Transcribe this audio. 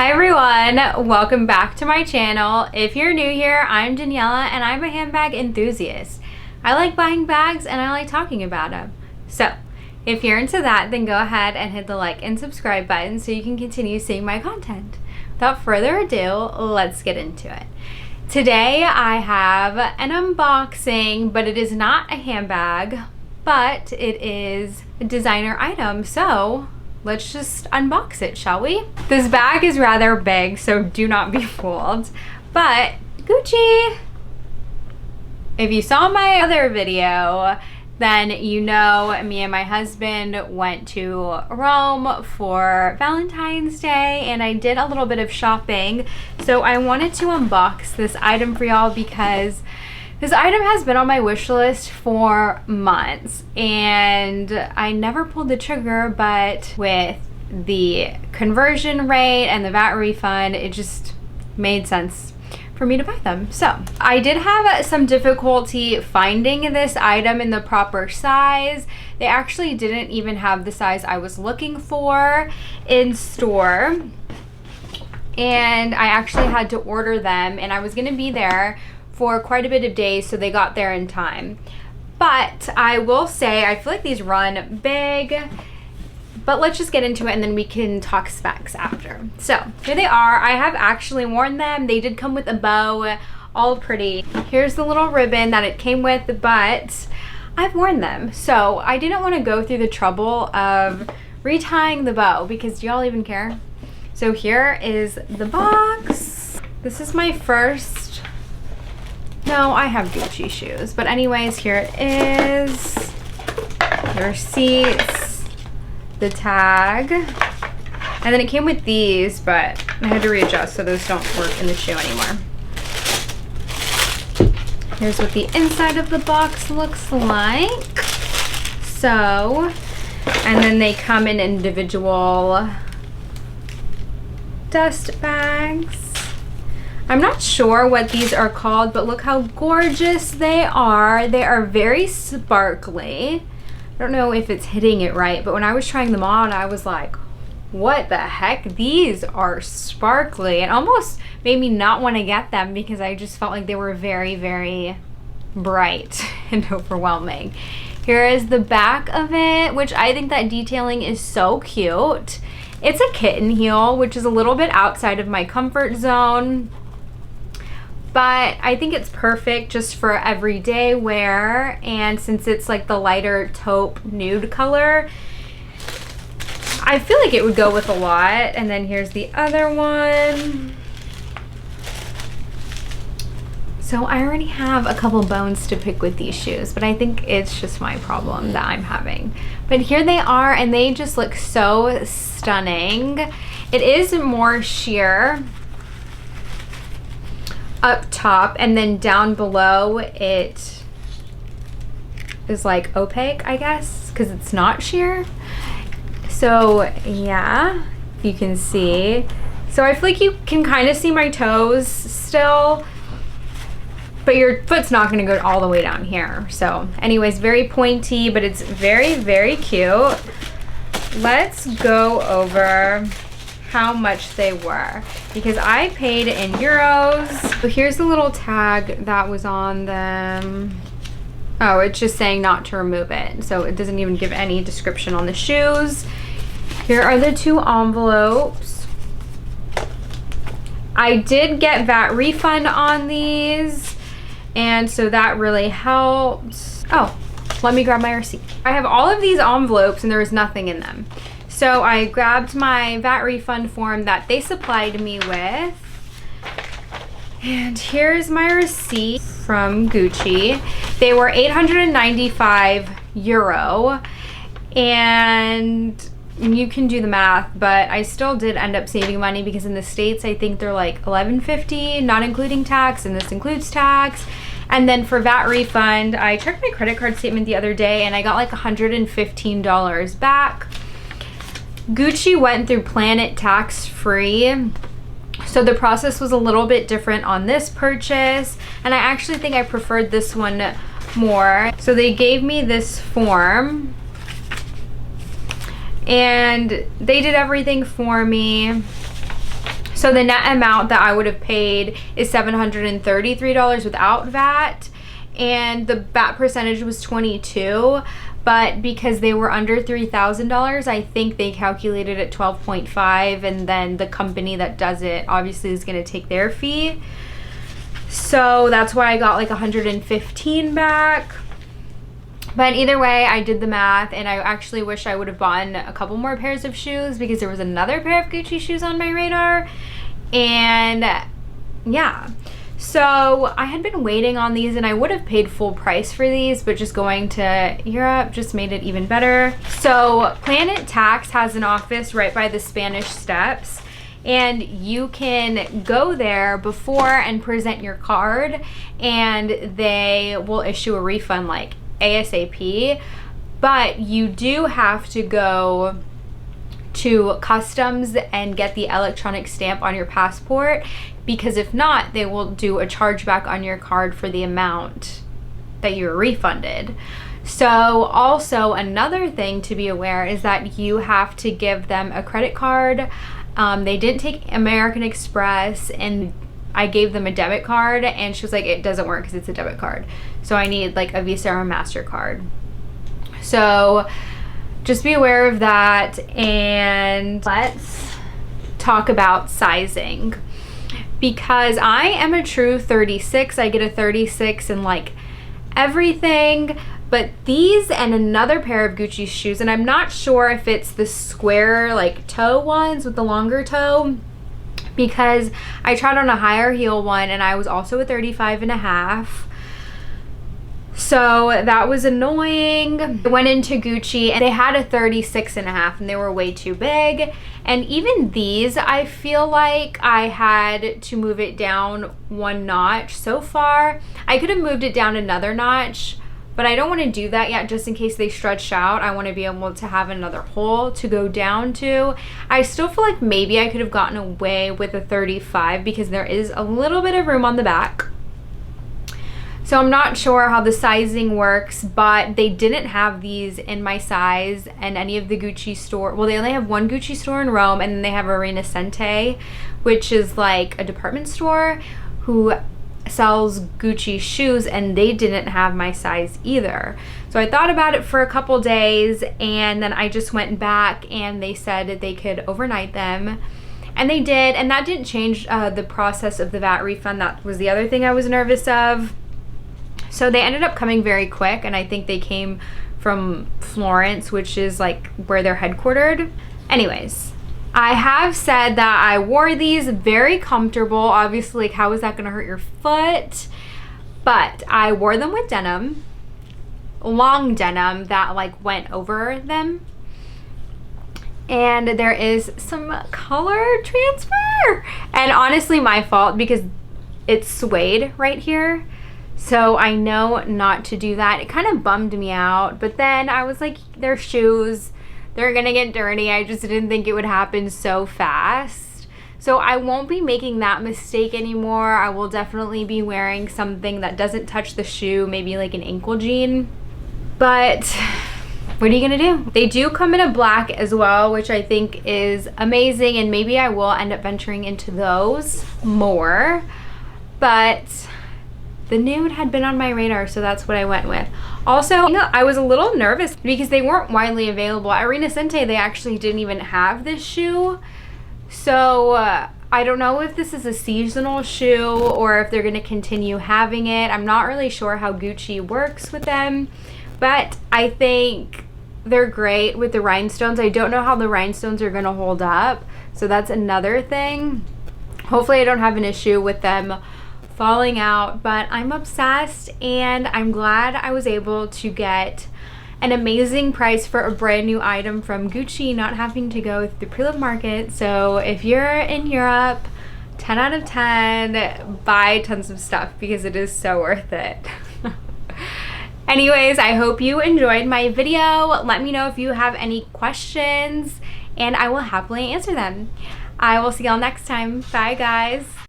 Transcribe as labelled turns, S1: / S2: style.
S1: Hi everyone, welcome back to my channel. If you're new here, I'm Daniela and I'm a handbag enthusiast. I like buying bags and I like talking about them. So if you're into that, then go ahead and hit the like and subscribe button so you can continue seeing my content. Without further ado, let's get into it. Today I have an unboxing, but it is not a handbag, but it is a designer item. So let's just unbox it, shall we? This bag is rather big, so do not be fooled. But Gucci! If you saw my other video, then you know me and my husband went to Rome for Valentine's Day and I did a little bit of shopping. So I wanted to unbox this item for y'all because this item has been on my wish list for months and I never pulled the trigger, but with the conversion rate and the VAT refund, it just made sense for me to buy them. So I did have some difficulty finding this item in the proper size. They actually didn't even have the size I was looking for in store. And I actually had to order them and I was gonna be there for quite a bit of days, so they got there in time. But I will say, I feel like these run big, but let's just get into it and then we can talk specs after. So here they are. I have actually worn them. They did come with a bow, all pretty. Here's the little ribbon that it came with, but I've worn them. So I didn't want to go through the trouble of retying the bow because do y'all even care? So here is the box. This is my first. No, I have Gucci shoes. But anyways, here it is. The receipts, the tag. And then it came with these, but I had to readjust so those don't work in the shoe anymore. Here's what the inside of the box looks like. So, and then they come in individual dust bags. I'm not sure what these are called, but look how gorgeous they are. They are very sparkly. I don't know if it's hitting it right, but when I was trying them on, I was like, what the heck? These are sparkly. It almost made me not want to get them because I just felt like they were very, very bright and overwhelming. Here is the back of it, which I think that detailing is so cute. It's a kitten heel, which is a little bit outside of my comfort zone. But I think it's perfect just for everyday wear, and since it's like the lighter taupe nude color, I feel like it would go with a lot. And then here's the other one. So I already have a couple bones to pick with these shoes, but I think it's just my problem that I'm having. But here they are and they just look so stunning. It is more sheer up top, and then down below it is like opaque, I guess, because it's not sheer. So yeah, you can see. So I feel like you can kind of see my toes still, but your foot's not going to go all the way down here. So anyways, very pointy, but it's very, very cute. Let's go over how much they were because I paid in euros. So here's the little tag that was on them. Oh, it's just saying not to remove it. So it doesn't even give any description on the shoes. Here are the two envelopes. I did get VAT refund on these, and so that really helped. Oh, let me grab my receipt. I have all of these envelopes and there was nothing in them. So I grabbed my VAT refund form that they supplied me with. And here's my receipt from Gucci. They were 895 euro. And you can do the math, but I still did end up saving money because in the States, I think they're like $11.50, not including tax, and this includes tax. And then for VAT refund, I checked my credit card statement the other day and I got like $115 back. Gucci went through Planet tax-free, so the process was a little bit different on this purchase, and I actually think I preferred this one more. So they gave me this form and they did everything for me. So the net amount that I would have paid is $733 without VAT, and the VAT percentage was 22. But because they were under $3,000, I think they calculated at 12.5, and then the company that does it obviously is going to take their fee. So that's why I got like 115 back. But either way, I did the math, and I actually wish I would have bought a couple more pairs of shoes because there was another pair of Gucci shoes on my radar. And yeah. So I had been waiting on these, and I would have paid full price for these, but just going to Europe just made it even better. So Planet Tax has an office right by the Spanish Steps, and you can go there before and present your card, and they will issue a refund like ASAP. But you do have to go to customs and get the electronic stamp on your passport, because if not, they will do a chargeback on your card for the amount that you were refunded. So also another thing to be aware is that you have to give them a credit card. They didn't take American Express, and I gave them a debit card, and she was like, it doesn't work because it's a debit card. So I need like a Visa or a MasterCard. So just be aware of that. And let's talk about sizing, because I am a true 36. I get a 36 in like everything, but these and another pair of Gucci shoes, and I'm not sure if it's the square like toe ones with the longer toe, because I tried on a higher heel one and I was also a 35.5. So that was annoying. I went into Gucci and they had a 36.5 and they were way too big. And even these, I feel like I had to move it down one notch so far. I could have moved it down another notch, but I don't want to do that yet just in case they stretch out. I want to be able to have another hole to go down to. I still feel like maybe I could have gotten away with a 35 because there is a little bit of room on the back. So I'm not sure how the sizing works, but they didn't have these in my size in any of the Gucci store. Well, they only have one Gucci store in Rome, and then they have Arena Sente, which is like a department store who sells Gucci shoes, and they didn't have my size either. So I thought about it for a couple days, and then I just went back and they said that they could overnight them. And they did, and that didn't change the process of the VAT refund. That was the other thing I was nervous of. So they ended up coming very quick, and I think they came from Florence, which is like where they're headquartered. Anyways, I have said that I wore these, very comfortable. Obviously, like, how is that gonna hurt your foot? But I wore them with denim, long denim that like went over them. And there is some color transfer. And honestly, my fault because it's suede right here. So I know not to do that. It kind of bummed me out, but then I was like, they're shoes, they're gonna get dirty. I just didn't think it would happen so fast. So I won't be making that mistake anymore. I will definitely be wearing something that doesn't touch the shoe, maybe like an ankle jean. But what are you gonna do? They do come in a black as well, which I think is amazing, and maybe I will end up venturing into those more. But the nude had been on my radar, so that's what I went with. Also, I was a little nervous because they weren't widely available. At Arena Sente, they actually didn't even have this shoe. So I don't know if this is a seasonal shoe or if they're gonna continue having it. I'm not really sure how Gucci works with them, but I think they're great with the rhinestones. I don't know how the rhinestones are gonna hold up, so that's another thing. Hopefully I don't have an issue with them falling out, but I'm obsessed, and I'm glad I was able to get an amazing price for a brand new item from Gucci, not having to go through the pre-loved market. So if you're in Europe, 10 out of 10, buy tons of stuff because it is so worth it. Anyways, I hope you enjoyed my video. Let me know if you have any questions, and I will happily answer them. I will see y'all next time. Bye, guys.